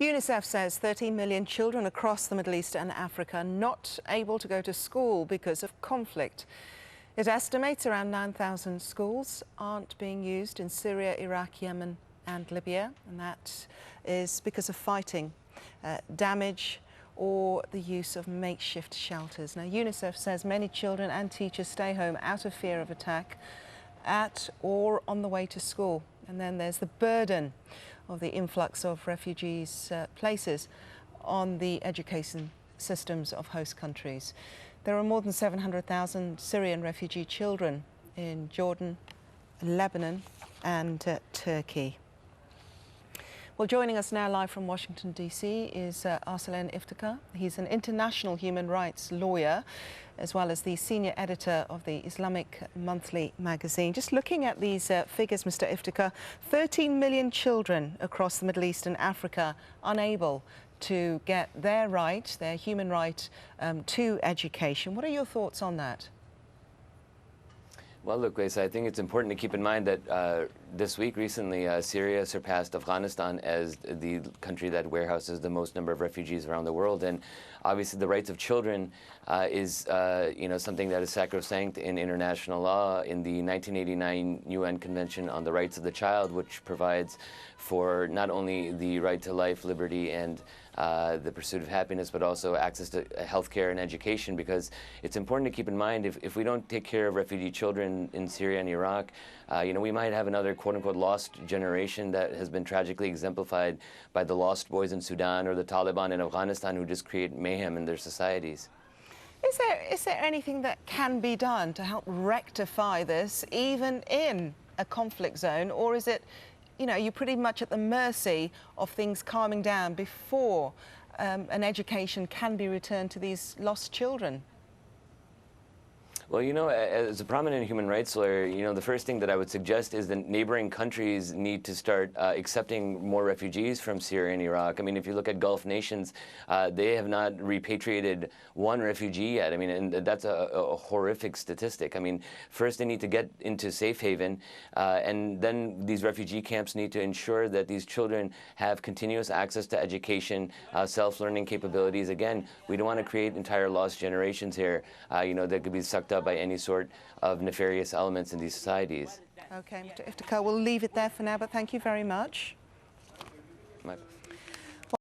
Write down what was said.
UNICEF says 13 million children across the Middle East and Africa are not able to go to school because of conflict. It estimates around 9,000 schools aren't being used in Syria, Iraq, Yemen and Libya, and that is because of fighting, damage or the use of makeshift shelters. Now, UNICEF says many children and teachers stay home out of fear of attack at or on the way to school. And then there's the burden of the influx of refugees places on the education systems of host countries. There are more than 700,000 Syrian refugee children in Jordan, Lebanon and Turkey. Well, joining us now live from Washington, D.C. is Arsalan Iftikhar. He's an international human rights lawyer, as well as the senior editor of the Islamic Monthly magazine. Just looking at these figures, Mr. Iftikhar, 13 million children across the Middle East and Africa unable to get their right, their human right to education. What are your thoughts on that? Well, look, Grace, I think it's important to keep in mind that this week, recently, Syria surpassed Afghanistan as the country that warehouses the most number of refugees around the world. And obviously, the rights of children is, something that is sacrosanct in international law. In the 1989 UN Convention on the Rights of the Child, which provides for not only the right to life, liberty, and the pursuit of happiness, but also access to healthcare and education, because it's important to keep in mind if we don't take care of refugee children in Syria and Iraq, we might have another quote-unquote lost generation that has been tragically exemplified by the lost boys in Sudan or the Taliban in Afghanistan who just create mayhem in their societies. Is there anything that can be done to help rectify this, even in a conflict zone, or is it, you're pretty much at the mercy of things calming down before an education can be returned to these lost children? Well, as a prominent human rights lawyer, the first thing that I would suggest is that neighboring countries need to start accepting more refugees from Syria and Iraq. I mean, if you look at Gulf nations, they have not repatriated one refugee yet. I mean, and that's a horrific statistic. I mean, first they need to get into safe haven, and then these refugee camps need to ensure that these children have continuous access to education, self-learning capabilities. Again, we don't want to create entire lost generations here, that could be sucked up by any sort of nefarious elements in these societies. Okay, Mr. Iftikhar, we'll leave it there for now, but thank you very much. My